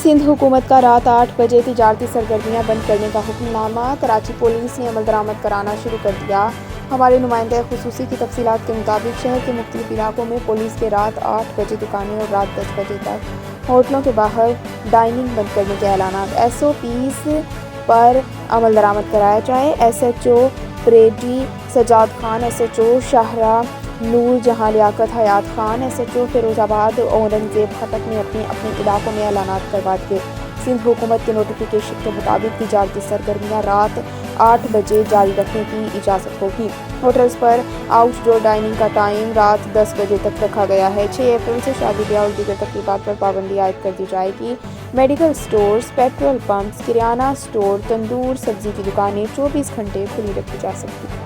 سندھ حکومت کا رات 8 بجے تجارتی سرگرمیاں بند کرنے کا حکم نامہ۔ کراچی پولیس نے عمل درآمد کرانا شروع کر دیا۔ ہمارے نمائندہ خصوصی کی تفصیلات کے مطابق شہر کے مختلف علاقوں میں پولیس کے رات 8 بجے دکانیں اور رات 10 بجے تک ہوٹلوں کے باہر ڈائننگ بند کرنے کے اعلانات۔ ایس او پیز پر عمل درآمد کرایا جائے۔ S H O Preedy Sajjad Khan, S H O Shahrah Noor Jahan Liaquat Hayat Khan, S H O Ferozabad Aurangzeb Khattak نے اپنے اپنے علاقوں میں اعلانات کروا دیے۔ سندھ حکومت کے نوٹیفیکیشن کے مطابق تجارتی سرگرمیاں رات 8 بجے جاری رکھنے کی اجازت ہوگی۔ ہوٹلز پر آؤٹ ڈور ڈائننگ کا ٹائم رات 10 بجے تک رکھا گیا ہے۔ 6 اپریل سے شادی بیاہ اور دیگر تقریبات پر پابندی عائد کر دی جائے گی۔ میڈیکل سٹورز، پیٹرول پمپس، کریانہ سٹور، تندور سبزی کی دکانیں 24 گھنٹے کھلی رکھی جا سکتی ہیں۔